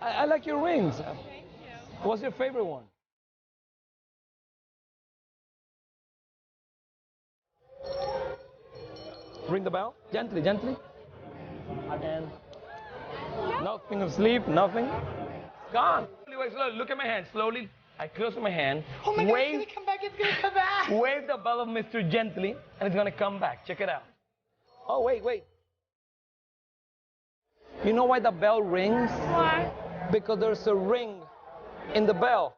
I like your rings. Thank you. What's your favorite one? Ring the bell. Gently, gently. Again. Nothing asleep, nothing. Gone. Wait, slowly. Look at my hand. Slowly. I close my hand. Oh my God, it's gonna come back, it's gonna come back. Wave the bell of Mr. Gently, and it's gonna come back. Check it out. Oh, wait, wait. You know why the bell rings? Why? Because there's a ring in the bell.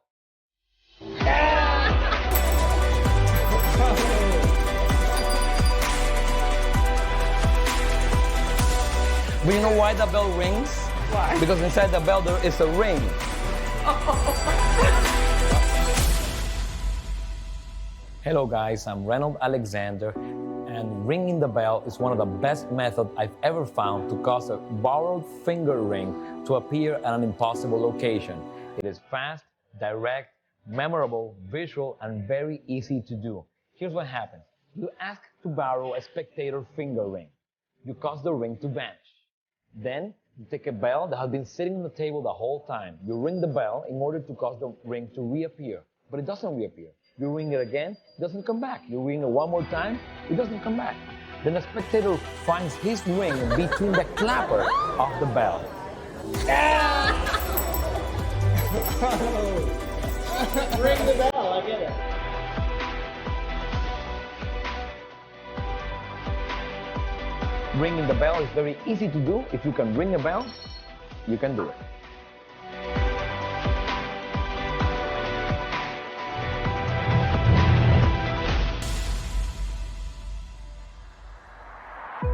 But you know why the bell rings? Why? Because inside the bell there is a ring. Hello guys, I'm Reynold Alexander, and ringing the bell is one of the best methods I've ever found to cause a borrowed finger ring to appear at an impossible location. It is fast, direct, memorable, visual, and very easy to do. Here's what happens. You ask to borrow a spectator finger ring. You cause the ring to vanish. Then you take a bell that has been sitting on the table the whole time. You ring the bell in order to cause the ring to reappear, but it doesn't reappear. You ring it again, it doesn't come back. You ring it one more time, it doesn't come back. Then the spectator finds his ring between the clapper of the bell. Ring the bell, I get it. Ringing the bell is very easy to do. If you can ring a bell, you can do it.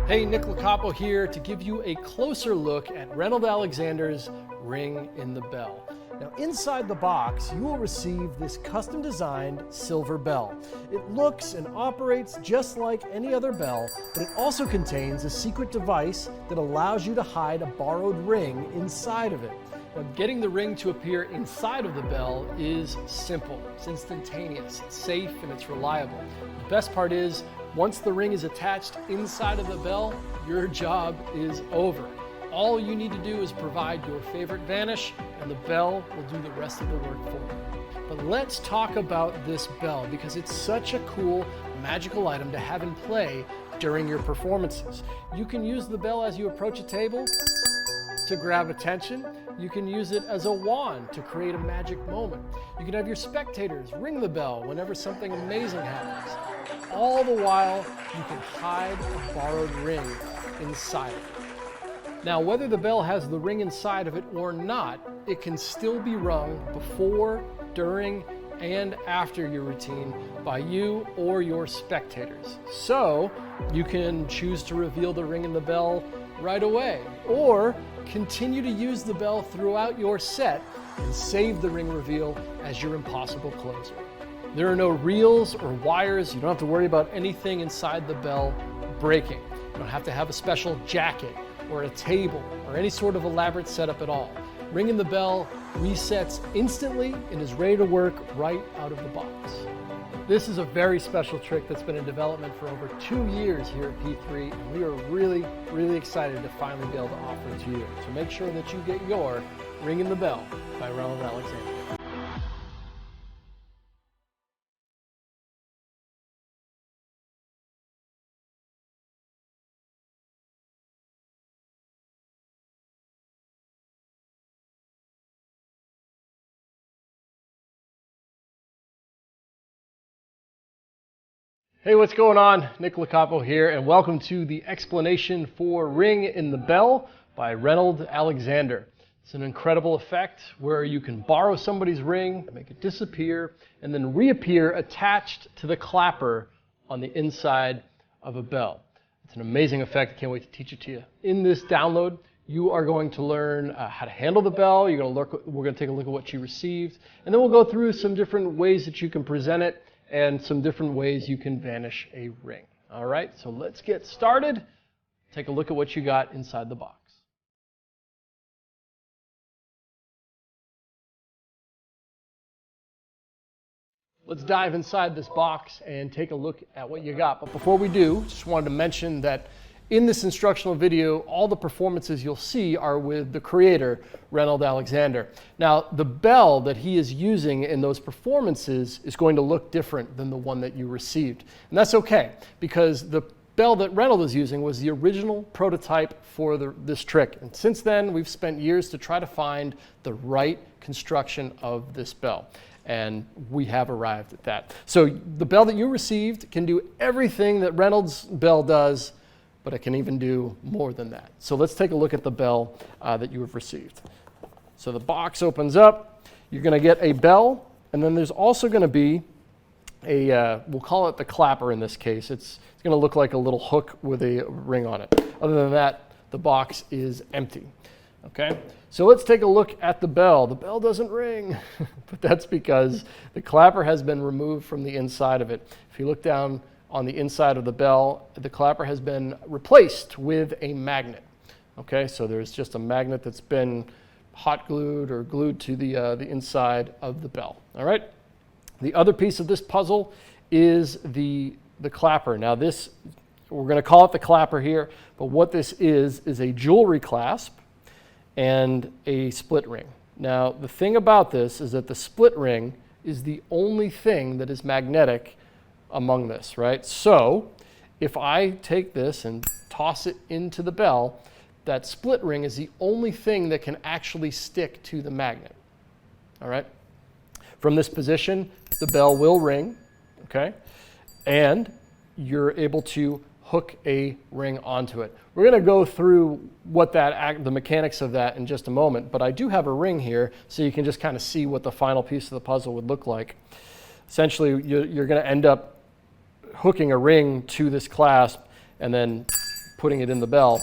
Hey, Nick Lacapo here to give you a closer look at Reynold Alexander's Ring in the Bell. Now, inside the box, you will receive this custom-designed silver bell. It looks and operates just like any other bell, but it also contains a secret device that allows you to hide a borrowed ring inside of it. Now, getting the ring to appear inside of the bell is simple. It's instantaneous, it's safe, and it's reliable. The best part is, once the ring is attached inside of the bell, your job is over. All you need to do is provide your favorite vanish, and the bell will do the rest of the work for you. But let's talk about this bell, because it's such a cool, magical item to have in play during your performances. You can use the bell as you approach a table to grab attention. You can use it as a wand to create a magic moment. You can have your spectators ring the bell whenever something amazing happens. All the while, you can hide a borrowed ring inside of it. Now, whether the bell has the ring inside of it or not, it can still be rung before, during, and after your routine by you or your spectators. So, you can choose to reveal the ring in the bell right away, or continue to use the bell throughout your set and save the ring reveal as your impossible closer. There are no reels or wires. You don't have to worry about anything inside the bell breaking. You don't have to have a special jacket or a table or any sort of elaborate setup at all. Ringing the bell resets instantly and is ready to work right out of the box. This is a very special trick that's been in development for over 2 years here at P3, and we are really, really excited to finally be able to offer it to you. So make sure that you get your Ringing the Bell by Reynold Alexander. Hey, what's going on? Nick Lacapo here, and welcome to the explanation for Ring in the Bell by Reynold Alexander. It's an incredible effect where you can borrow somebody's ring, make it disappear, and then reappear attached to the clapper on the inside of a bell. It's an amazing effect. I can't wait to teach it to you. In this download, you are going to learn how to handle the bell. We're going to take a look at what you received, and then we'll go through some different ways that you can present it and some different ways you can vanish a ring. All right, so let's get started. Take a look at what you got inside the box. Let's dive inside this box and take a look at what you got. But before we do, just wanted to mention that in this instructional video, all the performances you'll see are with the creator, Reynold Alexander. Now, the bell that he is using in those performances is going to look different than the one that you received. And that's okay, because the bell that Reynold is using was the original prototype for this trick. And since then, we've spent years to try to find the right construction of this bell. And we have arrived at that. So the bell that you received can do everything that Reynold's bell does, but it can even do more than that. So let's take a look at the bell that you have received. So the box opens up, you're gonna get a bell, and then there's also gonna be a, we'll call it the clapper in this case. It's gonna look like a little hook with a ring on it. Other than that, the box is empty, okay? So let's take a look at the bell. The bell doesn't ring, but that's because the clapper has been removed from the inside of it. If you look down on the inside of the bell, the clapper has been replaced with a magnet. Okay, so there's just a magnet that's been hot glued or glued to the inside of the bell. All right. The other piece of this puzzle is the clapper. Now this, we're going to call it the clapper here, but what this is a jewelry clasp and a split ring. Now the thing about this is that the split ring is the only thing that is magnetic among this, right? So if I take this and toss it into the bell, that split ring is the only thing that can actually stick to the magnet, all right? From this position, the bell will ring, okay? And you're able to hook a ring onto it. We're gonna go through what the mechanics of that in just a moment, but I do have a ring here so you can just kind of see what the final piece of the puzzle would look like. Essentially, you're gonna end up hooking a ring to this clasp and then putting it in the bell.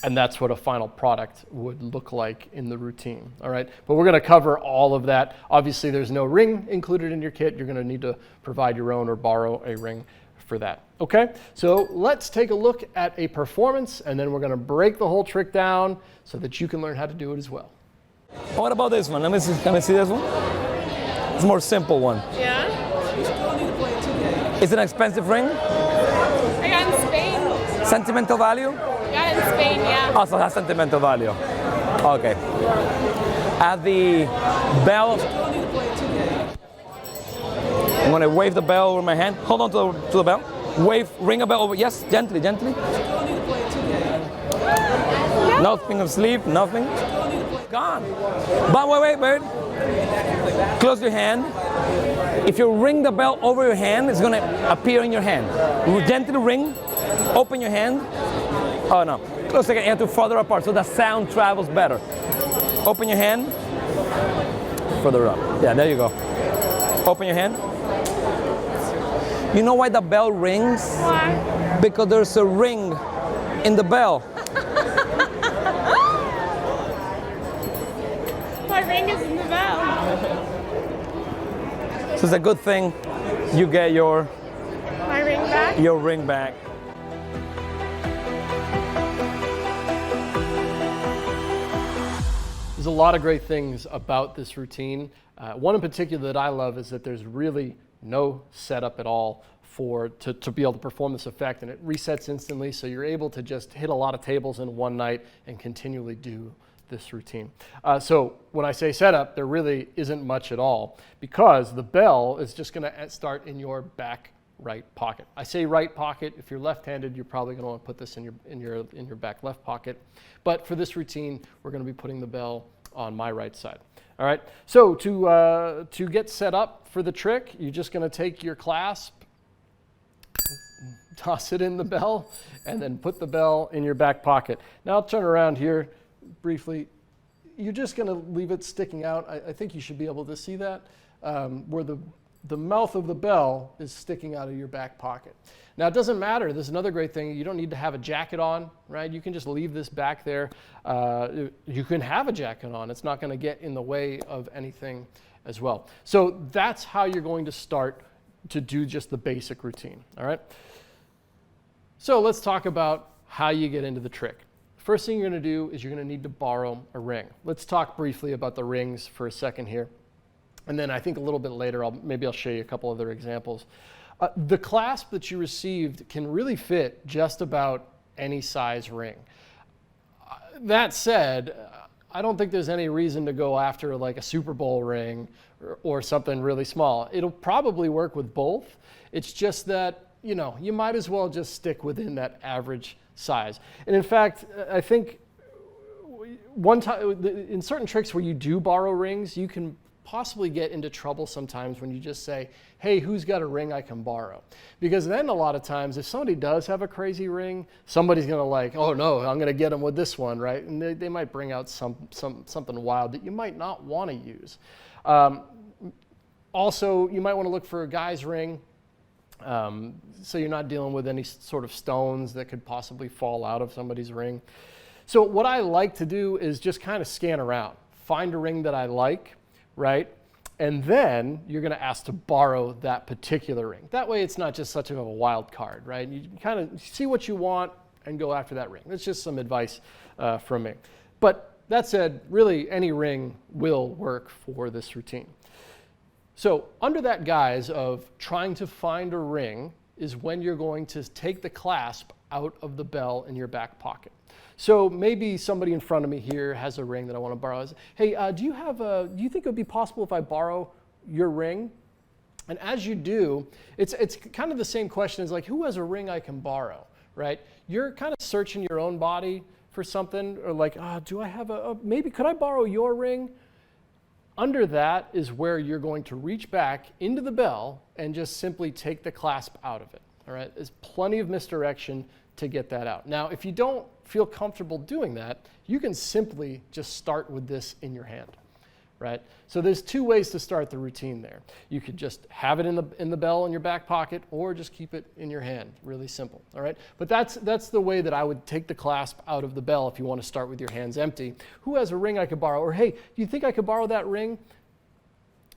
And that's what a final product would look like in the routine, all right? But we're gonna cover all of that. Obviously, there's no ring included in your kit. You're gonna need to provide your own or borrow a ring for that, okay? So let's take a look at a performance, and then we're gonna break the whole trick down so that you can learn how to do it as well. What about this one? Let me see, can I see this one? It's a more simple one. Yeah? Is it an expensive ring? I got in Spain. Sentimental value? I got in Spain, yeah. Also has sentimental value. Okay. At the bell, I'm gonna wave the bell over my hand. Hold on to the bell. Wave, ring a bell over. Yes, gently, gently. Nothing of sleep, nothing. Gone. But wait. Close your hand. If you ring the bell over your hand, it's gonna appear in your hand. Gently ring, open your hand. Oh no, close again, you have to further apart so the sound travels better. Open your hand, further up. Yeah, there you go. Open your hand. You know why the bell rings? Why? Because there's a ring in the bell. My ring is in the bell. So it's a good thing you get your My ring back? your ring back. There's a lot of great things about this routine. One in particular that I love is that there's really no setup at all to be able to perform this effect, and it resets instantly, so you're able to just hit a lot of tables in one night and continually do this routine. So when I say setup, there really isn't much at all, because the bell is just gonna start in your back right pocket. I say right pocket. If you're left-handed, you're probably going to want to put this in your back left pocket. But for this routine, we're going to be putting the bell on my right side. All right. So to get set up for the trick, you're just going to take your clasp, toss it in the bell, and then put the bell in your back pocket. Now I'll turn around here briefly. You're just going to leave it sticking out. I think you should be able to see that where the mouth of the bell is sticking out of your back pocket. Now, it doesn't matter. There's another great thing. You don't need to have a jacket on, right? You can just leave this back there. You can have a jacket on. It's not going to get in the way of anything as well. So that's how you're going to start to do just the basic routine, all right? So let's talk about how you get into the trick. First thing you're going to do is you're going to need to borrow a ring. Let's talk briefly about the rings for a second here. And then I think a little bit later, maybe I'll show you a couple other examples. The clasp that you received can really fit just about any size ring. That said, I don't think there's any reason to go after like a Super Bowl ring or something really small. It'll probably work with both. It's just that, you know, you might as well just stick within that average size. And in fact, I think one time in certain tricks where you do borrow rings, you can possibly get into trouble sometimes when you just say, hey, who's got a ring I can borrow? Because then a lot of times if somebody does have a crazy ring, somebody's gonna like, oh no, I'm gonna get them with this one, right? And they might bring out something wild that you might not wanna use. Also, you might wanna look for a guy's ring, so you're not dealing with any sort of stones that could possibly fall out of somebody's ring. So what I like to do is just kind of scan around, find a ring that I like, right? And then you're gonna ask to borrow that particular ring. That way it's not just such of a wild card, right? You kind of see what you want and go after that ring. That's just some advice from me. But that said, really any ring will work for this routine. So under that guise of trying to find a ring is when you're going to take the clasp out of the bell in your back pocket. So maybe somebody in front of me here has a ring that I want to borrow. Hey, do you think it would be possible if I borrow your ring? And as you do, it's kind of the same question as like, who has a ring I can borrow, right? You're kind of searching your own body for something, or like, do I have maybe could I borrow your ring? Under that is where you're going to reach back into the bell and just simply take the clasp out of it, all right? There's plenty of misdirection to get that out. Now, if you don't feel comfortable doing that, you can simply just start with this in your hand, right? So there's two ways to start the routine there. You could just have it in the bell in your back pocket, or just keep it in your hand. Really simple, all right? But that's the way that I would take the clasp out of the bell if you want to start with your hands empty. Who has a ring I could borrow? Or hey, do you think I could borrow that ring?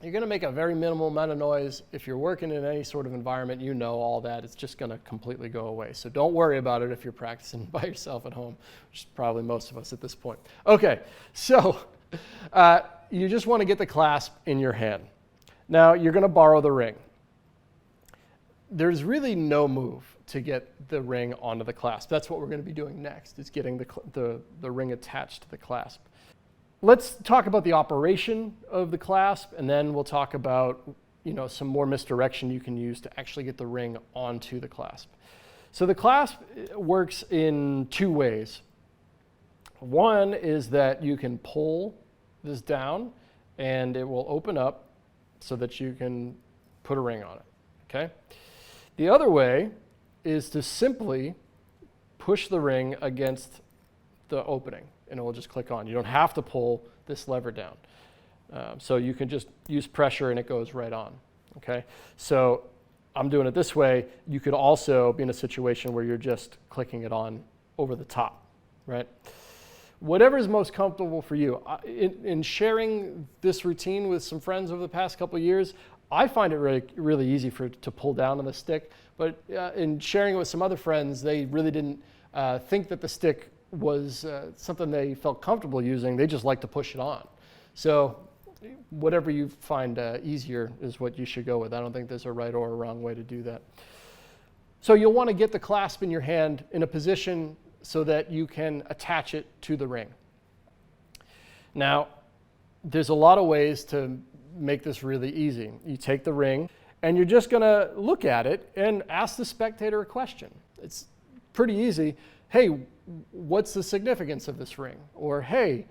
You're going to make a very minimal amount of noise. If you're working in any sort of environment, you know all that. It's just going to completely go away. So don't worry about it if you're practicing by yourself at home, which is probably most of us at this point. Okay, so you just want to get the clasp in your hand. Now you're going to borrow the ring. There's really no move to get the ring onto the clasp. That's what we're going to be doing next, is getting the ring attached to the clasp. Let's talk about the operation of the clasp, and then we'll talk about, you know, some more misdirection you can use to actually get the ring onto the clasp. So the clasp works in two ways. One is that you can pull this down and it will open up so that you can put a ring on it, okay? The other way is to simply push the ring against the opening, and it will just click on. You don't have to pull this lever down. So you can just use pressure and it goes right on, okay? So I'm doing it this way. You could also be in a situation where you're just clicking it on over the top, right? Whatever is most comfortable for you. In sharing this routine with some friends over the past couple of years, I find it really easy to pull down on the stick, but in sharing it with some other friends, they really didn't think that the stick was something they felt comfortable using. They just like to push it on. So whatever you find easier is what you should go with. I don't think there's a right or a wrong way to do that. So you'll want to get the clasp in your hand in a position so that you can attach it to the ring. Now, there's a lot of ways to make this really easy. You take the ring and you're just going to look at it and ask the spectator a question. It's pretty easy. Hey, what's the significance of this ring? Or hey,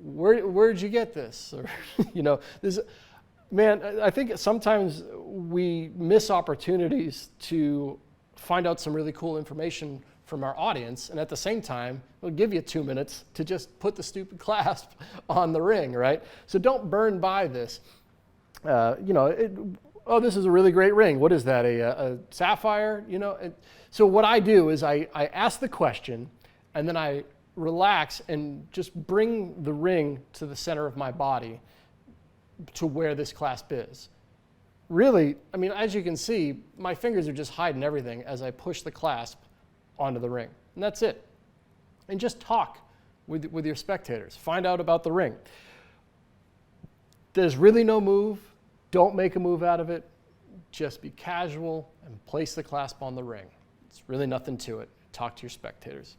where'd you get this? Or you know, man, I think sometimes we miss opportunities to find out some really cool information from our audience, and at the same time, we'll give you 2 minutes to just put the stupid clasp on the ring, right? So don't burn by this. You know, oh, this is a really great ring. What is that, a sapphire? You know, so what I do is I ask the question, and then I relax and just bring the ring to the center of my body to where this clasp is. Really, I mean, as you can see, my fingers are just hiding everything as I push the clasp onto the ring. And that's it. And just talk with your spectators. Find out about the ring. There's really no move. Don't make a move out of it. just be casual and place the clasp on the ring. It's really nothing to it. Talk to your spectators.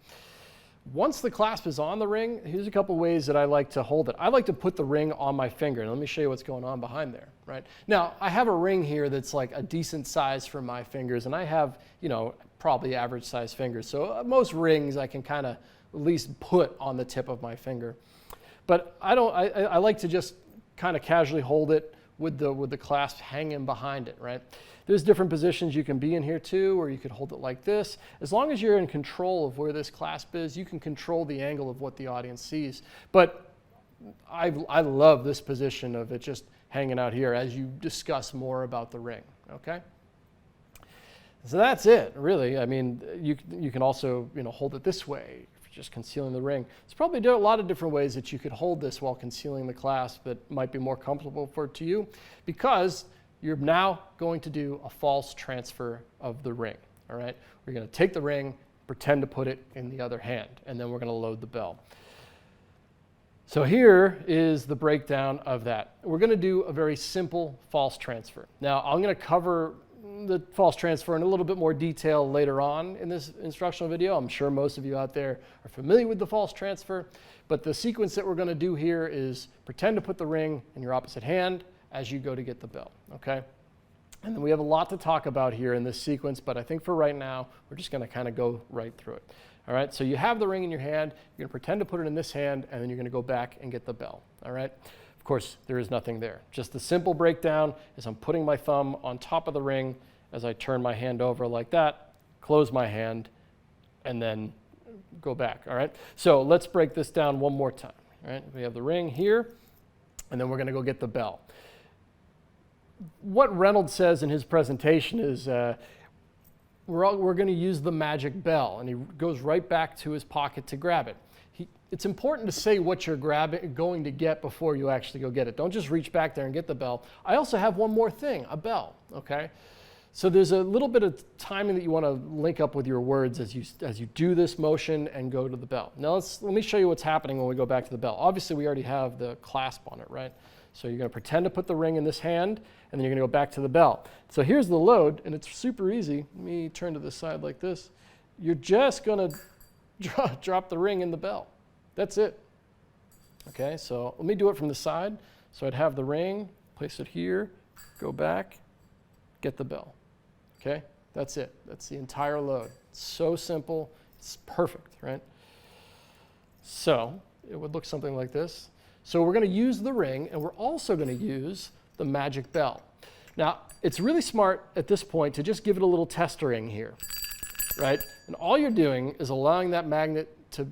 Once the clasp is on the ring, here's a couple ways that I like to hold it. I like to put the ring on my finger. And let me show you what's going on behind there, right? Now, I have a ring here that's like a decent size for my fingers, and I have, you know, probably average size fingers. So most rings I can kind of at least put on the tip of my finger. But I like to just kind of casually hold it with the clasp hanging behind it, right? There's different positions you can be in here too, or you could hold it like this. As long as you're in control of where this clasp is, you can control the angle of what the audience sees. But I love this position of it just hanging out here as you discuss more about the ring, okay? So that's it, really. I mean, you can also, you know, hold it this way, just concealing the ring. There's probably a lot of different ways that you could hold this while concealing the clasp that might be more comfortable to you, because you're now going to do a false transfer of the ring, all right? We're going to take the ring, pretend to put it in the other hand, and then we're going to load the bell. So here is the breakdown of that. We're going to do a very simple false transfer. Now, I'm going to cover the false transfer in a little bit more detail later on in this instructional video. I'm sure most of you out there are familiar with the false transfer, but the sequence that we're going to do here is pretend to put the ring in your opposite hand as you go to get the bell, okay? And then we have a lot to talk about here in this sequence, but I think for right now, we're just going to kind of go right through it. All right, so you have the ring in your hand, you're going to pretend to put it in this hand, and then you're going to go back and get the bell, all right? Of course, there is nothing there. Just the simple breakdown is I'm putting my thumb on top of the ring as I turn my hand over like that, close my hand, and then go back, all right? So let's break this down one more time, all right? We have the ring here, and then we're going to go get the bell. What Reynolds says in his presentation is we're going to use the magic bell, and he goes right back to his pocket to grab it. It's important to say what you're going to get before you actually go get it. Don't just reach back there and get the bell. I also have one more thing, a bell, okay? So there's a little bit of timing that you want to link up with your words as you do this motion and go to the bell. Now let me show you what's happening when we go back to the bell. Obviously, we already have the clasp on it, right? So you're going to pretend to put the ring in this hand, and then you're going to go back to the bell. So here's the load, and it's super easy. Let me turn to the side like this. You're just going to drop the ring in the bell. That's it. Okay, so let me do it from the side. So I'd have the ring, place it here, go back, get the bell. Okay, that's it. That's the entire load. It's so simple. It's perfect, right? So it would look something like this. So we're going to use the ring, and we're also going to use the magic bell. Now, it's really smart at this point to just give it a little testering here, right? And all you're doing is allowing that magnet to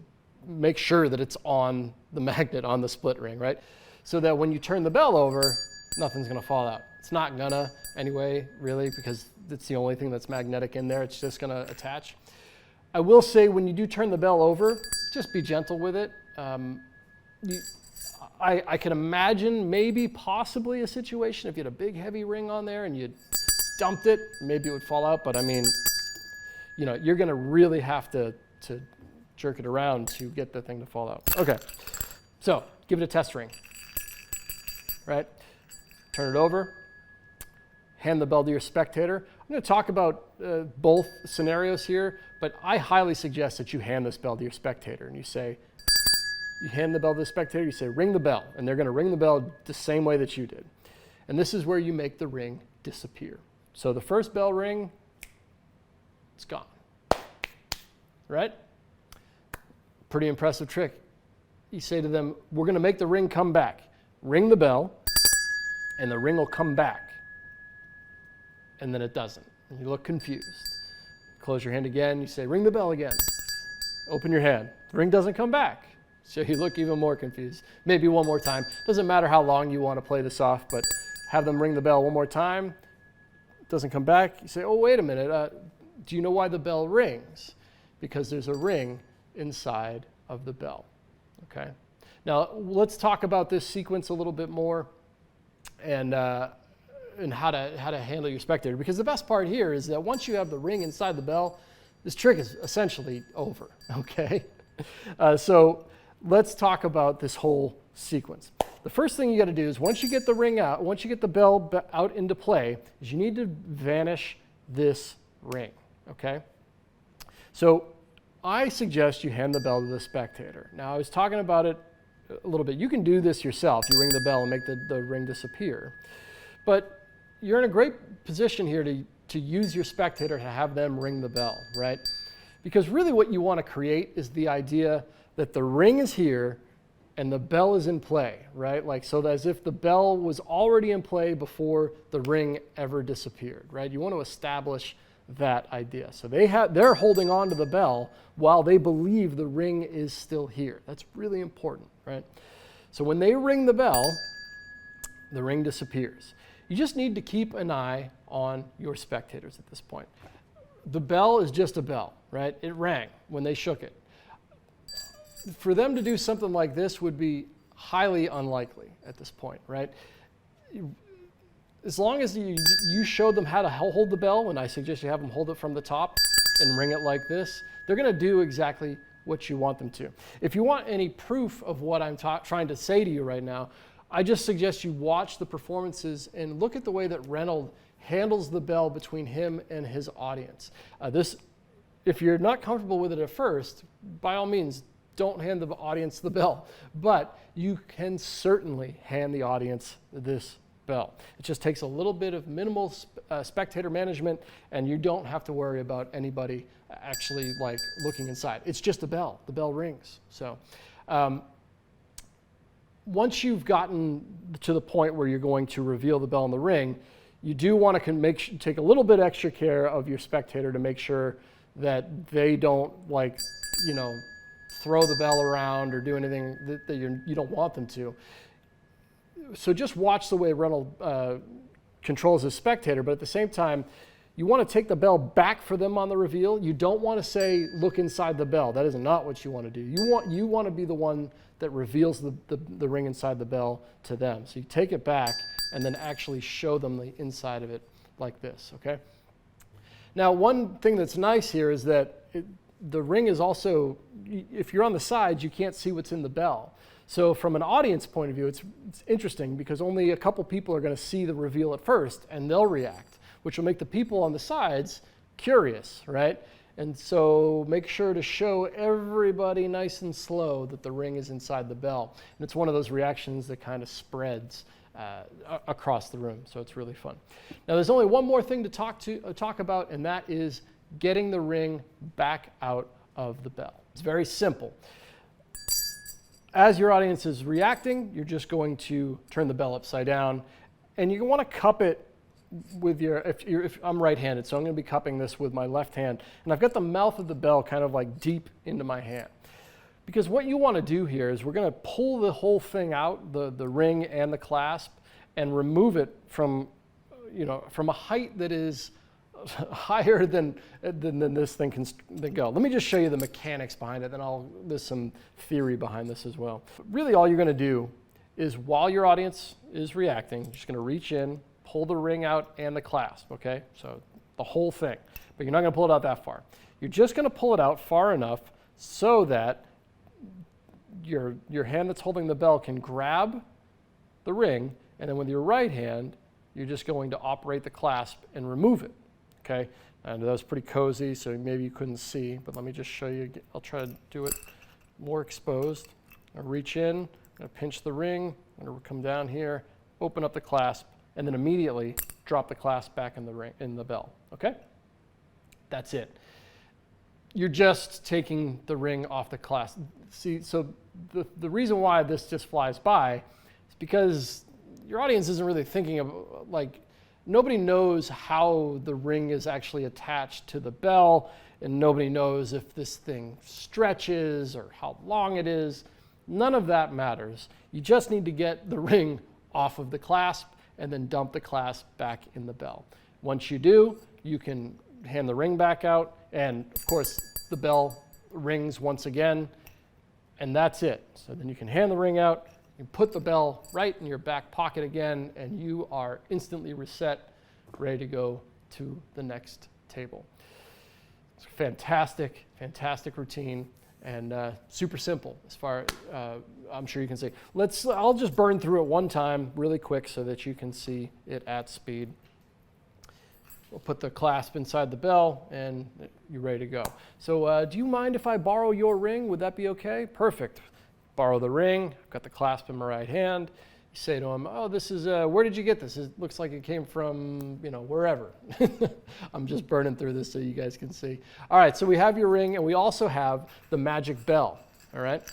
make sure that it's on the magnet on the split ring, right? So that when you turn the bell over, nothing's going to fall out. It's not going to anyway, really, because it's the only thing that's magnetic in there. It's just going to attach. I will say when you do turn the bell over, just be gentle with it. I can imagine maybe possibly a situation if you had a big heavy ring on there and you dumped it, maybe it would fall out. But I mean, you know, you're going to really have to jerk it around to get the thing to fall out. Okay, so give it a test ring, right? Turn it over, hand the bell to your spectator. I'm going to talk about both scenarios here, but I highly suggest that you hand this bell to your spectator and you say, you hand the bell to the spectator, you say, ring the bell, and they're going to ring the bell the same way that you did. And this is where you make the ring disappear. So the first bell ring, it's gone, right? Pretty impressive trick. You say to them, we're going to make the ring come back. Ring the bell, and the ring will come back. And then it doesn't. And you look confused. Close your hand again. You say, ring the bell again. Open your hand. The ring doesn't come back. So you look even more confused. Maybe one more time. Doesn't matter how long you want to play this off, but have them ring the bell one more time. It doesn't come back. You say, oh, wait a minute. Do you know why the bell rings? Because there's a ring inside of the bell. Okay. Now let's talk about this sequence a little bit more, and how to handle your spectator. Because the best part here is that once you have the ring inside the bell, this trick is essentially over. Okay. So let's talk about this whole sequence. the first thing you got to do is once you get the ring out, once you get the bell out into play, is you need to vanish this ring, okay? So I suggest you hand the bell to the spectator. Now, I was talking about it a little bit. You can do this yourself. You ring the bell and make the ring disappear. But you're in a great position here to use your spectator to have them ring the bell, right? Because really what you want to create is the idea that the ring is here and the bell is in play, right? Like, so as if the bell was already in play before the ring ever disappeared, right? You want to establish that idea. So they're holding on to the bell while they believe the ring is still here. That's really important, right? So when they ring the bell, the ring disappears. You just need to keep an eye on your spectators at this point. The bell is just a bell, right? It rang when they shook it. For them to do something like this would be highly unlikely at this point, right? As long as you show them how to hold the bell, and I suggest you have them hold it from the top and ring it like this, they're going to do exactly what you want them to. If you want any proof of what I'm trying to say to you right now, I just suggest you watch the performances and look at the way that Reynolds handles the bell between him and his audience. If you're not comfortable with it at first, by all means, don't hand the audience the bell, but you can certainly hand the audience this bell. It just takes a little bit of minimal spectator management, and you don't have to worry about anybody actually like looking inside. It's just a bell. The bell rings. So once you've gotten to the point where you're going to reveal the bell in the ring, you do want to take a little bit extra care of your spectator to make sure that they don't throw the bell around or do anything that you don't want them to. So just watch the way Reynolds controls his spectator, but at the same time, you want to take the bell back for them on the reveal. You don't want to say, look inside the bell. That is not what you want to do. You want to be the one that reveals the ring inside the bell to them. So you take it back and then actually show them the inside of it like this, okay? Now, one thing that's nice here is that the ring is also, if you're on the sides, you can't see what's in the bell. So from an audience point of view, it's interesting because only a couple people are going to see the reveal at first, and they'll react, which will make the people on the sides curious, right? And so make sure to show everybody nice and slow that the ring is inside the bell. And it's one of those reactions that kind of spreads across the room, so it's really fun. Now, there's only one more thing to talk about, and that is getting the ring back out of the bell. It's very simple. As your audience is reacting, you're just going to turn the bell upside down, and you want to cup it with if I'm right-handed, so I'm going to be cupping this with my left hand, and I've got the mouth of the bell kind of like deep into my hand. Because what you want to do here is we're going to pull the whole thing out, the ring and the clasp, and remove it from a height that is higher than this thing can go. Let me just show you the mechanics behind it, then there's some theory behind this as well. But really all you're going to do is while your audience is reacting, you're just going to reach in, pull the ring out and the clasp, okay? So the whole thing, but you're not going to pull it out that far. You're just going to pull it out far enough so that your hand that's holding the bell can grab the ring, and then with your right hand, you're just going to operate the clasp and remove it, okay? And that was pretty cozy, so maybe you couldn't see, but let me just show you. I'll try to do it more exposed. I reach in, I'm gonna pinch the ring, I'm gonna come down here, open up the clasp, and then immediately drop the clasp back in the bell, okay? That's it. You're just taking the ring off the clasp. See, so the reason why this just flies by is because your audience isn't really thinking of, like, nobody knows how the ring is actually attached to the bell, and nobody knows if this thing stretches or how long it is. None of that matters. You just need to get the ring off of the clasp and then dump the clasp back in the bell. Once you do, you can hand the ring back out, and of course the bell rings once again, and that's it. So then you can hand the ring out, you put the bell right in your back pocket again, and you are instantly reset, ready to go to the next table. It's a fantastic, fantastic routine. And super simple as far I'm sure you can see. I'll just burn through it one time really quick so that you can see it at speed. We'll put the clasp inside the bell and you're ready to go. So do you mind if I borrow your ring? Would that be okay? Perfect. Borrow the ring. I've got the clasp in my right hand. You say to him, oh, this is, where did you get this? It looks like it came from, wherever. I'm just burning through this so you guys can see. All right, so we have your ring and we also have the magic bell, all right?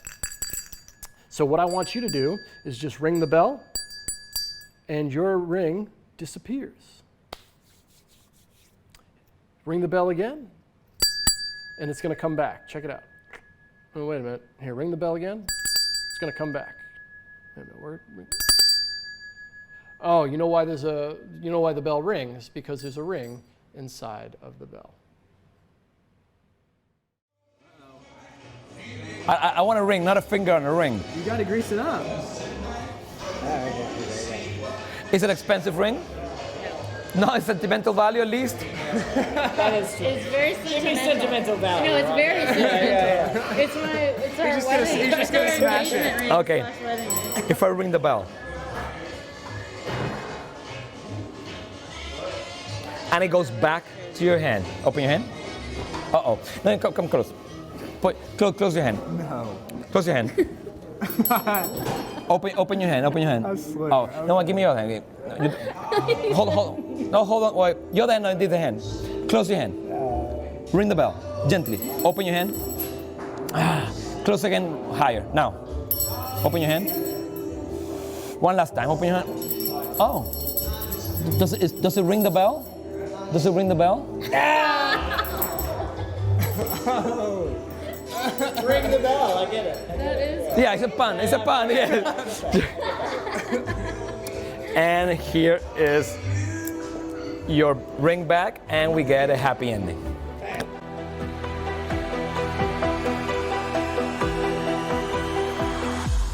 So what I want you to do is just ring the bell and your ring disappears. Ring the bell again, and it's gonna come back. Check it out. Oh, wait a minute. Here, ring the bell again. It's gonna come back. Wait a minute, oh, you know why the bell rings? Because there's a ring inside of the bell. I want a ring, not a finger on a ring. You gotta grease it up. Is it an expensive ring? No, it's sentimental value at least? That is true. It's very Give me sentimental. sentimental value. No, it's very sentimental. It's our wedding. He's just gonna smash it. Engagement ring Okay. slash wedding ring. If I ring the bell. And it goes back to your hand. Open your hand. Uh-oh. No, come close. Close your hand. No. Close your hand. Open your hand. Open your hand. That's slick. Oh, no, give me your hand. Hold. No, hold on. Wait. Your hand, no, this the hand. Close your hand. Ring the bell. Gently. Open your hand. Close again. Higher. Now. Open your hand. One last time. Open your hand. Oh. Does it ring the bell? Does it ring the bell? Ring the bell, I get it. That is. Yeah, it's a pun. It's a pun. Yeah. And here is your ring back, and we get a happy ending.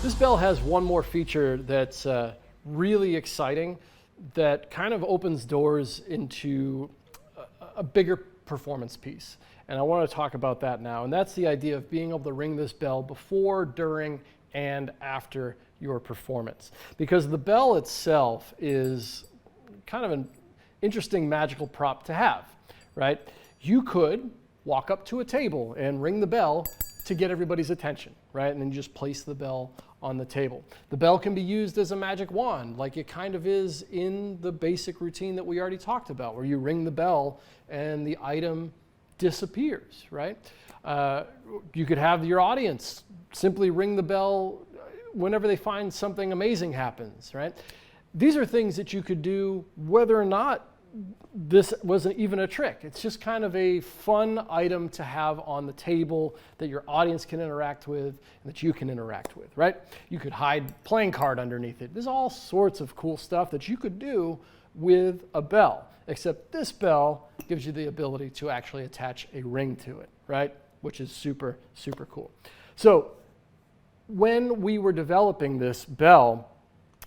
This bell has one more feature that's really exciting that kind of opens doors into a bigger performance piece. And I want to talk about that now. And that's the idea of being able to ring this bell before, during, and after your performance. Because the bell itself is kind of an interesting magical prop to have, right? You could walk up to a table and ring the bell to get everybody's attention, right? And then you just place the bell on the table. The bell can be used as a magic wand, like it kind of is in the basic routine that we already talked about, where you ring the bell and the item disappears, right? You could have your audience simply ring the bell whenever they find something amazing happens, right? These are things that you could do whether or not this wasn't even a trick. It's just kind of a fun item to have on the table that your audience can interact with and that you can interact with, right? You could hide playing card underneath it. There's all sorts of cool stuff that you could do with a bell, except this bell gives you the ability to actually attach a ring to it, right? Which is super, super cool. So when we were developing this bell,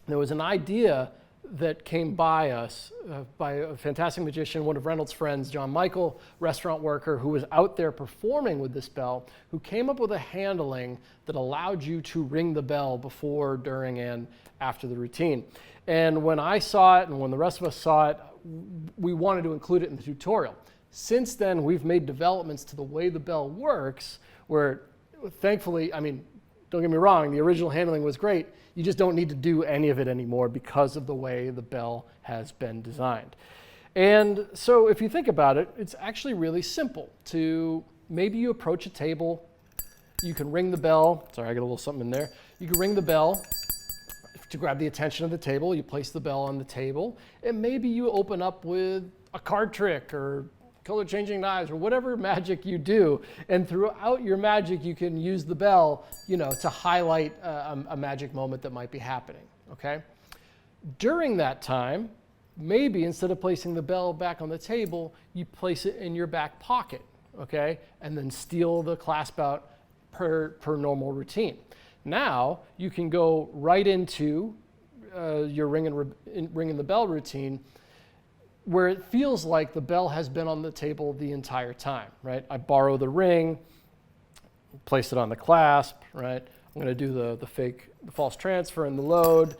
there was an idea that came by us by a fantastic magician, one of Reynolds' friends, John Michael, restaurant worker, who was out there performing with this bell, who came up with a handling that allowed you to ring the bell before, during, and after the routine. And when I saw it and when the rest of us saw it, we wanted to include it in the tutorial. Since then, we've made developments to the way the bell works, where thankfully, I mean, don't get me wrong, the original handling was great. You just don't need to do any of it anymore because of the way the bell has been designed. And so if you think about it, it's actually really simple to, maybe you approach a table, you can ring the bell. Sorry, I got a little something in there. You can ring the bell to grab the attention of the table. You place the bell on the table, and maybe you open up with a card trick or color changing knives or whatever magic you do. And throughout your magic, you can use the bell, you know, to highlight a magic moment that might be happening, okay? During that time, maybe instead of placing the bell back on the table, you place it in your back pocket, okay? And then steal the clasp out per normal routine. Now, you can go right into your ringing the bell routine, where it feels like the bell has been on the table the entire time, right? I borrow the ring, place it on the clasp, right? I'm going to do the false transfer and the load,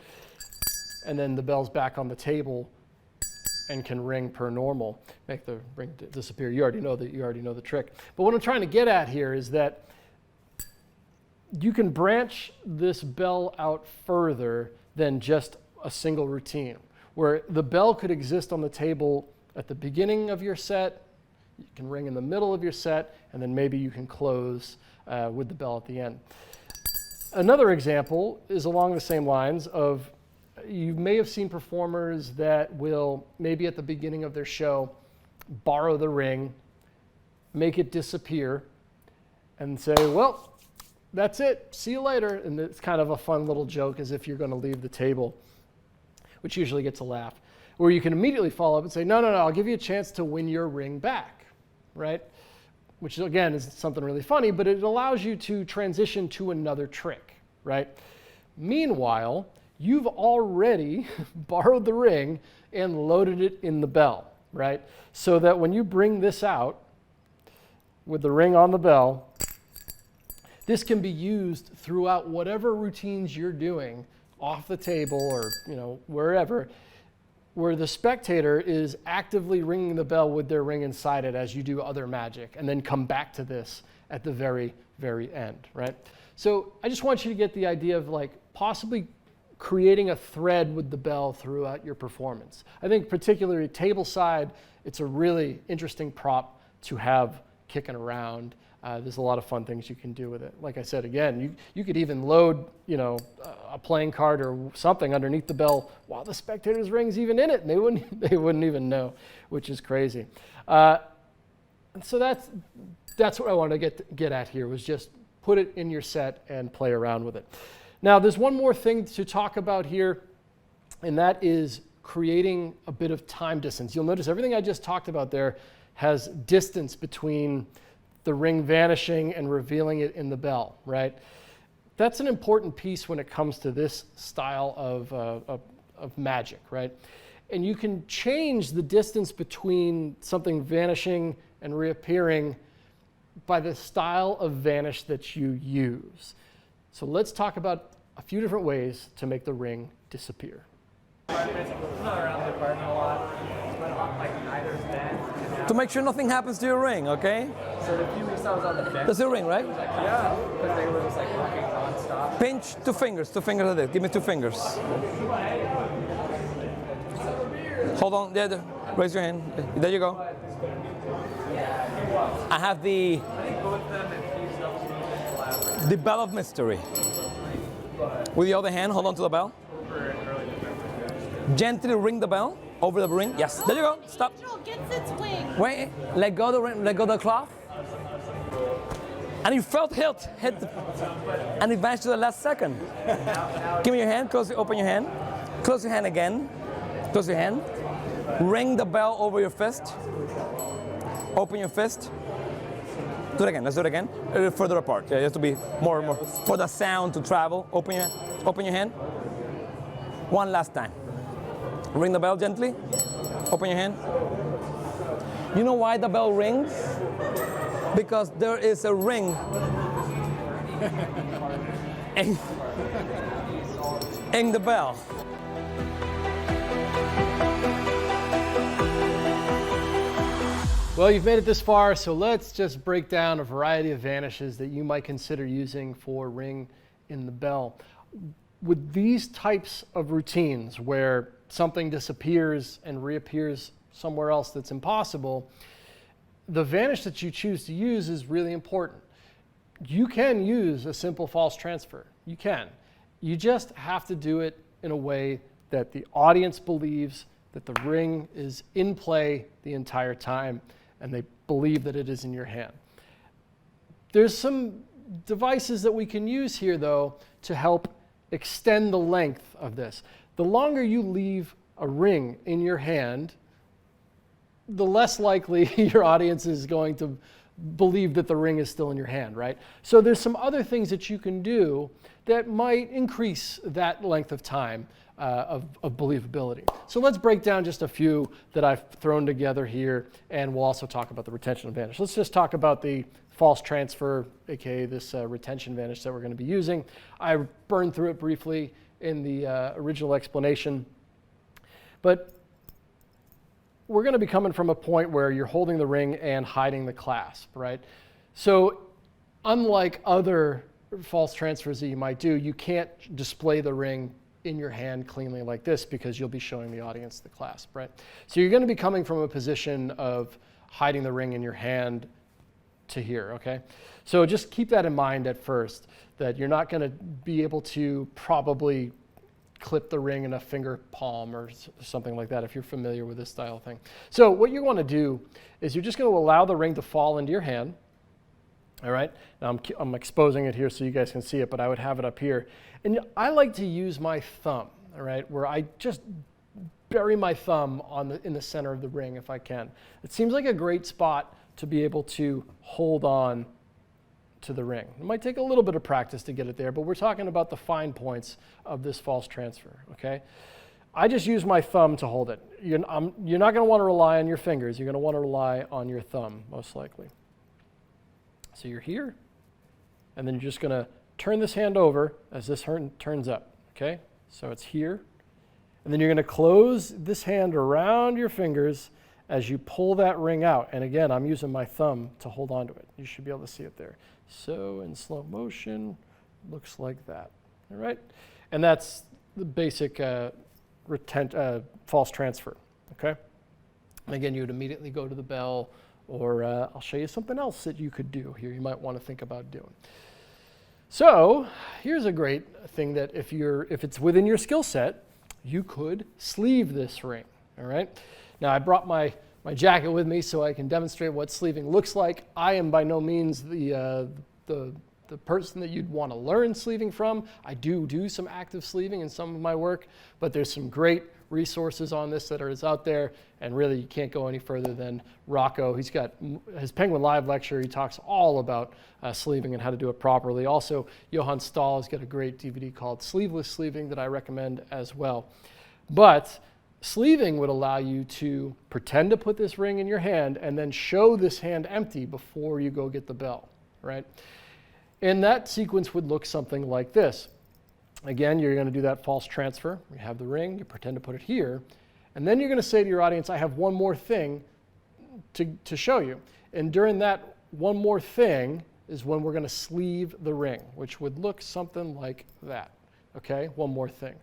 and then the bell's back on the table and can ring per normal. Make the ring disappear. You already know the trick. But what I'm trying to get at here is that you can branch this bell out further than just a single routine, where the bell could exist on the table at the beginning of your set, you can ring in the middle of your set, and then maybe you can close with the bell at the end. Another example is along the same lines of, you may have seen performers that will, maybe at the beginning of their show, borrow the ring, make it disappear, and say, well, that's it, see you later. And it's kind of a fun little joke, as if you're going to leave the table, which usually gets a laugh. Where you can immediately follow up and say, no, I'll give you a chance to win your ring back, right? Which again is something really funny, but it allows you to transition to another trick, right? Meanwhile, you've already borrowed the ring and loaded it in the bell, right? So that when you bring this out with the ring on the bell, this can be used throughout whatever routines you're doing off the table or wherever, where the spectator is actively ringing the bell with their ring inside it as you do other magic, and then come back to this at the very, very end, right? So I just want you to get the idea of possibly creating a thread with the bell throughout your performance. I think particularly table side, it's a really interesting prop to have kicking around. There's a lot of fun things you can do with it. Like I said, again, you could even load, a playing card or something underneath the bell while the spectator's ring's even in it, and they wouldn't even know, which is crazy. And so that's what I wanted to get at here, was just put it in your set and play around with it. Now, there's one more thing to talk about here, and that is creating a bit of time distance. You'll notice everything I just talked about there has distance between the ring vanishing and revealing it in the bell, right? That's an important piece when it comes to this style of magic, right? And you can change the distance between something vanishing and reappearing by the style of vanish that you use. So let's talk about a few different ways to make the ring disappear. To make sure nothing happens to your ring, okay? So the few weeks I was on the bench. That's your ring, right? Yeah, because they were just working nonstop. Pinch, two fingers like this. Give me two fingers. Hold on, there. Raise your hand. There you go. I have the bell of mystery. With the other hand, hold on to the bell. Gently ring the bell over the ring. Yes, there you go. Stop. Gets its wing. Wait, let go the ring, let go the cloth. And you felt hit, and it vanished to the last second. Give me your hand, open your hand. Close your hand again. Close your hand. Ring the bell over your fist. Open your fist. Do it again, let's do it again. Further apart, yeah, it has to be more for the sound to travel. Open your hand. One last time. Ring the bell gently. Open your hand. You know why the bell rings? Because there is a ring in the bell. Well, you've made it this far, so let's just break down a variety of vanishes that you might consider using for ring in the bell. With these types of routines where something disappears and reappears somewhere else that's impossible, the vanish that you choose to use is really important. You can use a simple false transfer. You can. You just have to do it in a way that the audience believes that the ring is in play the entire time, and they believe that it is in your hand. There's some devices that we can use here, though, to help extend the length of this. The longer you leave a ring in your hand, the less likely your audience is going to believe that the ring is still in your hand, right? So there's some other things that you can do that might increase that length of time of believability. So let's break down just a few that I've thrown together here, and we'll also talk about the retention advantage. Let's just talk about the false transfer, aka this retention vanish that we're going to be using. I burned through it briefly in the original explanation, but we're going to be coming from a point where you're holding the ring and hiding the clasp, right? So unlike other false transfers that you might do, you can't display the ring in your hand cleanly like this because you'll be showing the audience the clasp, right? So you're going to be coming from a position of hiding the ring in your hand to here, okay? So just keep that in mind at first, that you're not going to be able to probably clip the ring in a finger palm or something like that if you're familiar with this style thing. So what you want to do is you're just going to allow the ring to fall into your hand. All right, now I'm exposing it here so you guys can see it, but I would have it up here. And I like to use my thumb, all right, where I just bury my thumb in the center of the ring if I can. It seems like a great spot to be able to hold on to the ring. It might take a little bit of practice to get it there, but we're talking about the fine points of this false transfer, okay? I just use my thumb to hold it. You're not going to want to rely on your fingers. You're going to want to rely on your thumb, most likely. So you're here, and then you're just going to turn this hand over as this turns up, okay? So it's here. And then you're going to close this hand around your fingers as you pull that ring out. And again, I'm using my thumb to hold onto it. You should be able to see it there. So in slow motion, looks like that, all right? And that's the basic false transfer, okay? And again, you would immediately go to the bell, or I'll show you something else that you could do here you might want to think about doing. So here's a great thing that if it's within your skill set, you could sleeve this ring, all right? Now I brought my jacket with me so I can demonstrate what sleeving looks like. I am by no means the person that you'd want to learn sleeving from. I do some active sleeving in some of my work, but there's some great resources on this that is out there, and really you can't go any further than Rocco. He's got his Penguin Live lecture. He talks all about sleeving and how to do it properly. Also, Johann Stahl has got a great DVD called Sleeveless Sleeving that I recommend as well. But sleeving would allow you to pretend to put this ring in your hand and then show this hand empty before you go get the bell, right? And that sequence would look something like this. Again, you're going to do that false transfer. You have the ring, you pretend to put it here, and then you're going to say to your audience, I have one more thing to show you. And during that one more thing is when we're going to sleeve the ring, which would look something like that, okay? One more thing.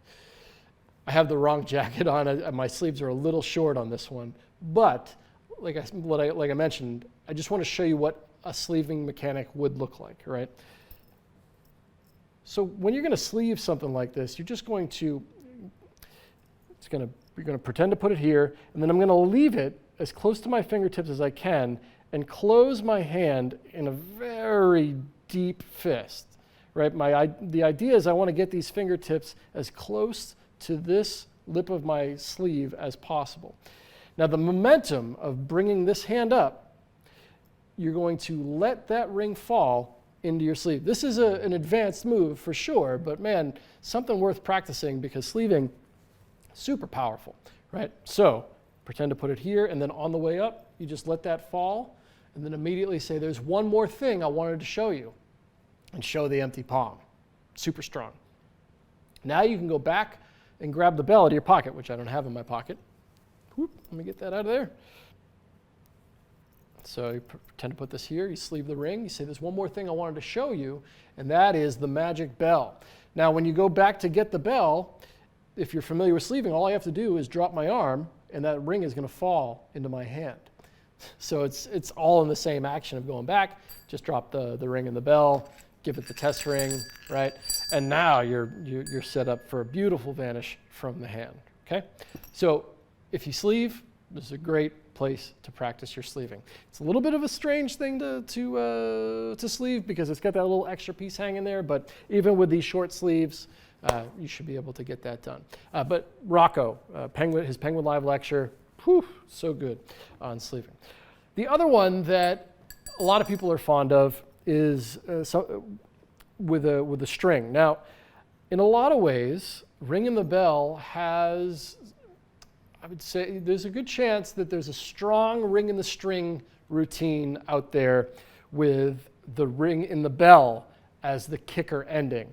I have the wrong jacket on. My sleeves are a little short on this one, but like I mentioned, I just want to show you what a sleeving mechanic would look like, right? So when you're going to sleeve something like this, you're just going to, you're going to pretend to put it here, and then I'm going to leave it as close to my fingertips as I can and close my hand in a very deep fist, right? The idea is I want to get these fingertips as close to this lip of my sleeve as possible. Now the momentum of bringing this hand up, you're going to let that ring fall into your sleeve. This is an advanced move for sure, but man, something worth practicing because sleeving, super powerful, right? So pretend to put it here, and then on the way up, you just let that fall, and then immediately say, there's one more thing I wanted to show you, and show the empty palm. Super strong. Now you can go back and grab the bell out of your pocket, which I don't have in my pocket. Whoop, let me get that out of there. So you pretend to put this here, you sleeve the ring, you say there's one more thing I wanted to show you, and that is the magic bell. Now when you go back to get the bell, if you're familiar with sleeving, all I have to do is drop my arm, and that ring is going to fall into my hand. So it's all in the same action of going back, just drop the ring and the bell, give it the test ring, right? And now you're set up for a beautiful vanish from the hand, okay? So if you sleeve, this is a great place to practice your sleeving. It's a little bit of a strange thing to sleeve because it's got that little extra piece hanging there, but even with these short sleeves, you should be able to get that done. But Rocco, his Penguin Live lecture, whew, so good on sleeving. The other one that a lot of people are fond of is with a string. Now, in a lot of ways, ringing the bell has, I would say there's a good chance that there's a strong ring in the string routine out there with the ring in the bell as the kicker ending.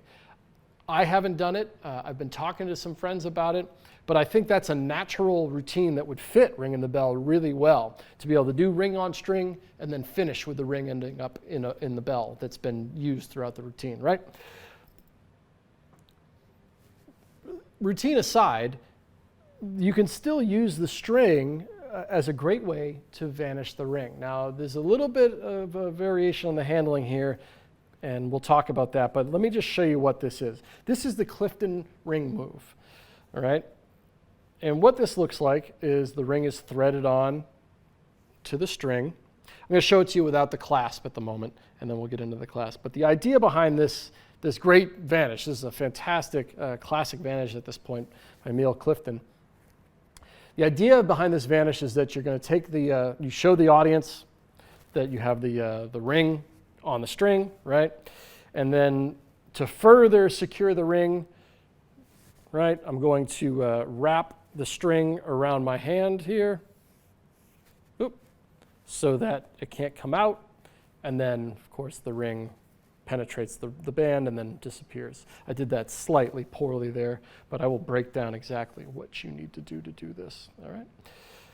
I haven't done it. I've been talking to some friends about it, but I think that's a natural routine that would fit ring in the bell really well, to be able to do ring on string and then finish with the ring ending up in the bell that's been used throughout the routine, right? Routine aside, you can still use the string as a great way to vanish the ring. Now, there's a little bit of a variation on the handling here, and we'll talk about that, but let me just show you what this is. This is the Clifton ring move, all right? And what this looks like is the ring is threaded on to the string. I'm going to show it to you without the clasp at the moment, and then we'll get into the clasp. But the idea behind this great vanish, this is a fantastic classic vanish at this point by Emil Clifton. The idea behind this vanish is that you're going to take you show the audience that you have the ring on the string, right? And then to further secure the ring, right, I'm going to wrap the string around my hand here, so that it can't come out. And then, of course, the ring penetrates the band and then disappears. I did that slightly poorly there, but I will break down exactly what you need to do this, all right?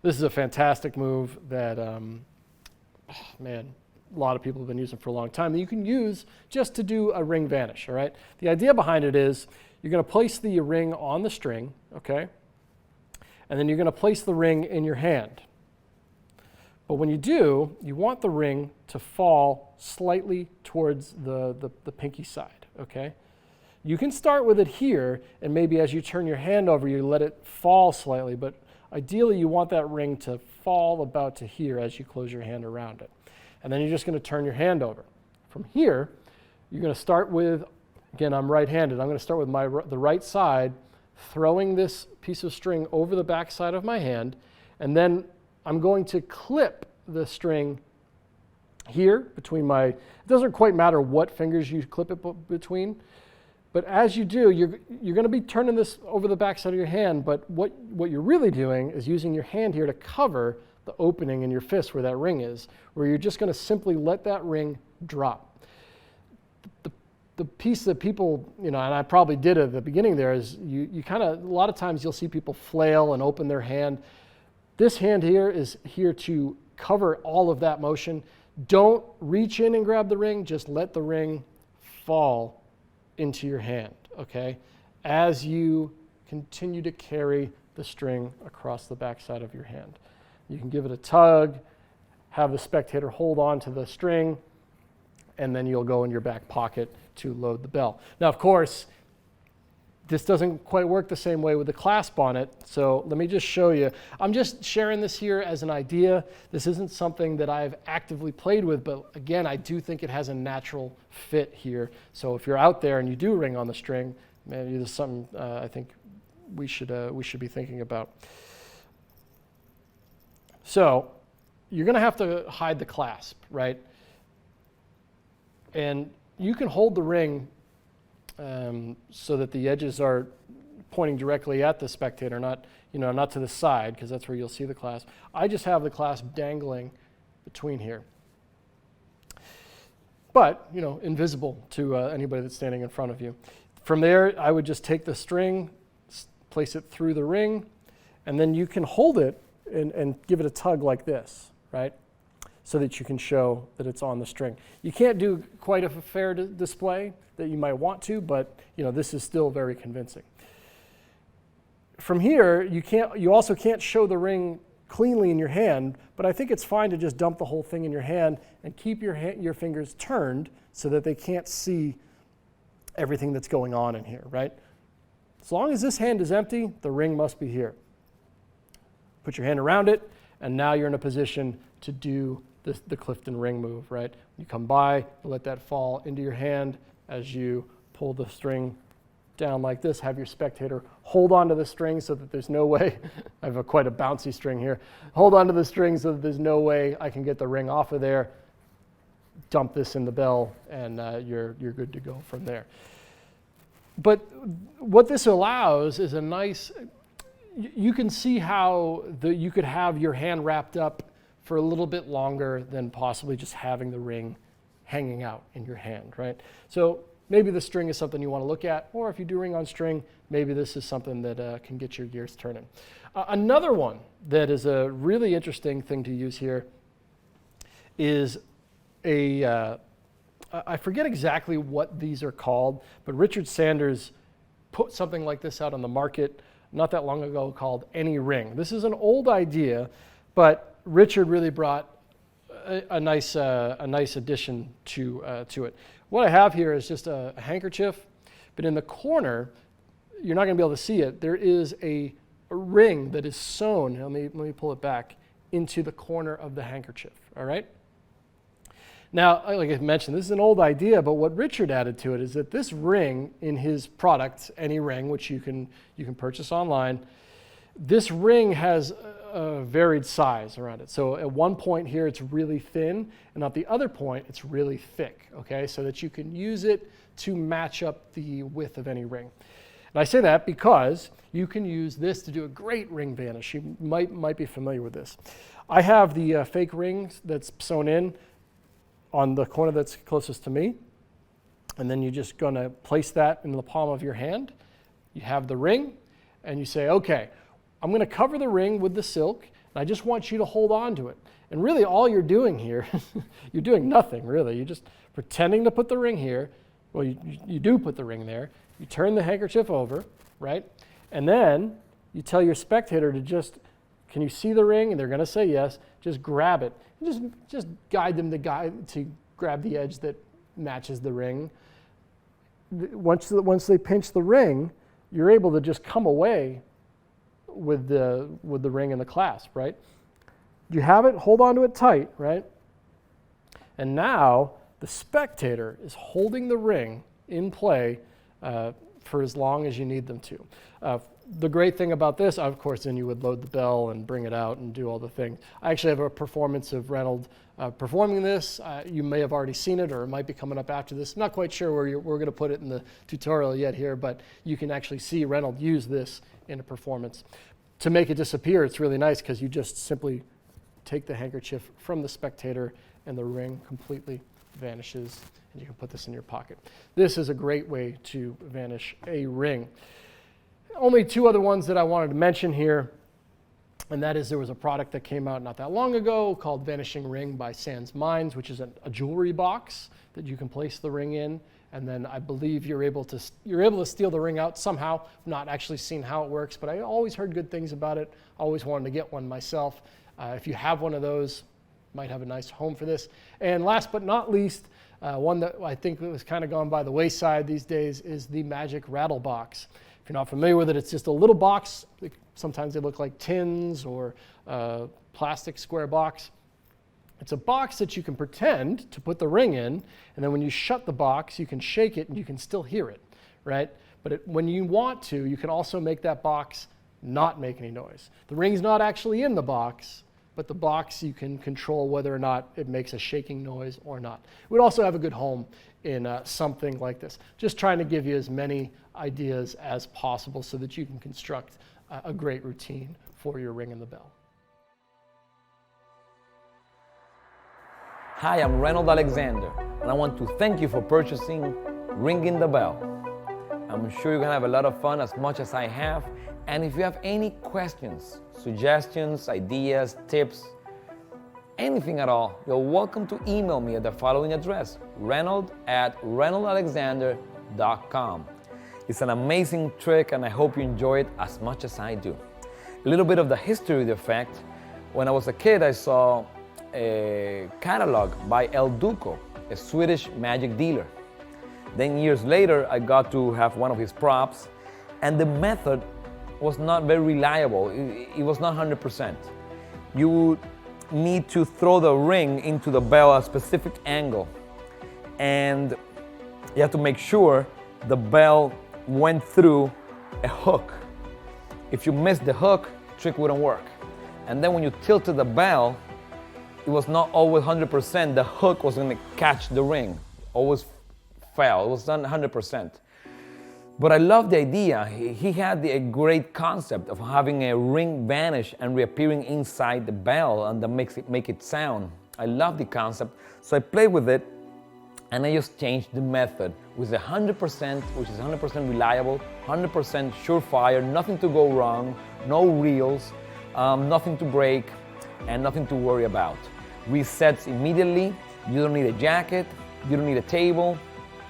This is a fantastic move that, man, a lot of people have been using for a long time that you can use just to do a ring vanish, all right? The idea behind it is you're going to place the ring on the string, okay? And then you're going to place the ring in your hand. But when you do, you want the ring to fall slightly towards the pinky side, okay? You can start with it here, and maybe as you turn your hand over, you let it fall slightly, but ideally you want that ring to fall about to here as you close your hand around it. And then you're just going to turn your hand over. From here, you're going to start with, again, I'm right-handed, I'm going to start with the right side, throwing this piece of string over the back side of my hand, and then I'm going to clip the string here between it doesn't quite matter what fingers you clip it between, but as you do, you're going to be turning this over the back side of your hand, but what you're really doing is using your hand here to cover the opening in your fist where that ring is, where you're just going to simply let that ring drop. The piece that people, and I probably did at the beginning there, is you kind of, a lot of times you'll see people flail and open their hand. This hand here is here to cover all of that motion. Don't reach in and grab the ring, just let the ring fall into your hand, okay? As you continue to carry the string across the backside of your hand. You can give it a tug, have the spectator hold on to the string, and then you'll go in your back pocket to load the bell. Now, of course, this doesn't quite work the same way with the clasp on it, so let me just show you. I'm just sharing this here as an idea. This isn't something that I've actively played with, but again, I do think it has a natural fit here. So if you're out there and you do ring on the string, maybe there's something I think we should be thinking about. So you're going to have to hide the clasp, right? And you can hold the ring so that the edges are pointing directly at the spectator, not to the side, because that's where you'll see the clasp. I just have the clasp dangling between here, but invisible to anybody that's standing in front of you. From there, I would just take the string, place it through the ring, and then you can hold it and give it a tug like this, right? So that you can show that it's on the string. You can't do quite a fair display that you might want to, but this is still very convincing. From here, you also can't show the ring cleanly in your hand, but I think it's fine to just dump the whole thing in your hand and keep your fingers turned so that they can't see everything that's going on in here, right? As long as this hand is empty, the ring must be here. Put your hand around it, and now you're in a position to do the Clifton ring move, right? You come by, you let that fall into your hand as you pull the string down like this, have your spectator hold onto the string so that there's no way, I have quite a bouncy string here, hold onto the string so that there's no way I can get the ring off of there, dump this in the bell, and you're good to go from there. But what this allows is a nice, you can see how you could have your hand wrapped up for a little bit longer than possibly just having the ring hanging out in your hand, right? So maybe the string is something you want to look at, or if you do ring on string, maybe this is something that can get your gears turning. Another one that is a really interesting thing to use here is I forget exactly what these are called, but Richard Sanders put something like this out on the market not that long ago called Any Ring. This is an old idea, but Richard really brought a nice addition to it. What I have here is just a handkerchief, but in the corner, you're not going to be able to see it. There is a ring that is sewn. Let me pull it back into the corner of the handkerchief. All right. Now, like I mentioned, this is an old idea, but what Richard added to it is that this ring in his product, Any Ring, which you can purchase online, this ring has a varied size around it. So at one point here, it's really thin, and at the other point, it's really thick, okay? So that you can use it to match up the width of any ring. And I say that because you can use this to do a great ring vanish. You might be familiar with this. I have the fake ring that's sewn in on the corner that's closest to me, and then you're just gonna place that in the palm of your hand. You have the ring, and you say, okay, I'm gonna cover the ring with the silk, and I just want you to hold on to it. And really all you're doing here, you're doing nothing really. You're just pretending to put the ring here. Well, you do put the ring there. You turn the handkerchief over, right? And then you tell your spectator to just, can you see the ring? And they're gonna say yes, just grab it. Just guide them to grab the edge that matches the ring. Once they pinch the ring, you're able to just come away with the ring and the clasp, right? You have it, hold on to it tight, right? And now the spectator is holding the ring in play for as long as you need them to. The great thing about this, of course, then you would load the bell and bring it out and do all the things. I actually have a performance of Reynold performing this. You may have already seen it, or it might be coming up after this. I'm not quite sure where we're going to put it in the tutorial yet here, but you can actually see Reynold use this in a performance. To make it disappear, it's really nice because you just simply take the handkerchief from the spectator and the ring completely vanishes, and you can put this in your pocket. This is a great way to vanish a ring. Only two other ones that I wanted to mention here, and that is there was a product that came out not that long ago called Vanishing Ring by Sans Minds, which is a jewelry box that you can place the ring in, and then I believe you're able to steal the ring out somehow. I've not actually seen how it works, but I always heard good things about it. Always wanted to get one myself. If you have one of those, might have a nice home for this. And last but not least, one that I think was kind of gone by the wayside these days is the Magic Rattle Box. If you're not familiar with it, it's just a little box. Sometimes they look like tins or a plastic square box. It's a box that you can pretend to put the ring in, and then when you shut the box, you can shake it and you can still hear it, right? But when you want to, you can also make that box not make any noise. The ring's not actually in the box, but the box you can control whether or not it makes a shaking noise or not. It would also have a good home in something like this. Just trying to give you as many ideas as possible so that you can construct a great routine for your ring and the bell. Hi, I'm Reynold Alexander, and I want to thank you for purchasing Ringing the Bell. I'm sure you're gonna have a lot of fun as much as I have, and if you have any questions, suggestions, ideas, tips, anything at all, you're welcome to email me at the following address, reynold@reynoldalexander.com. It's an amazing trick, and I hope you enjoy it as much as I do. A little bit of the history of the effect. When I was a kid, I saw a catalog by El Duco, a Swedish magic dealer. Then years later, I got to have one of his props, and the method was not very reliable. It was not 100%. You would need to throw the ring into the bell at a specific angle, and you have to make sure the bell went through a hook. If you missed the hook, trick wouldn't work. And then when you tilted the bell, it was not always 100%. The hook was going to catch the ring. Always fell. It was not 100%. But I love the idea. He had a great concept of having a ring vanish and reappearing inside the bell and that make it sound. I love the concept. So I played with it, and I just changed the method with 100%, which is 100% reliable, 100% surefire, nothing to go wrong, no reels, nothing to break, and nothing to worry about. Resets immediately. You don't need a jacket, you don't need a table,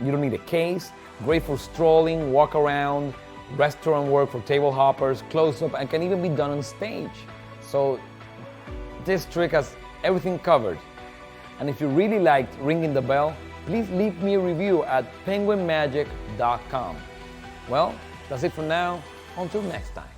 you don't need a case. Great for strolling, walk around, restaurant work for table hoppers, close up, and can even be done on stage. So this trick has everything covered. And if you really liked ringing the bell, please leave me a review at penguinmagic.com. Well, that's it for now. Until next time.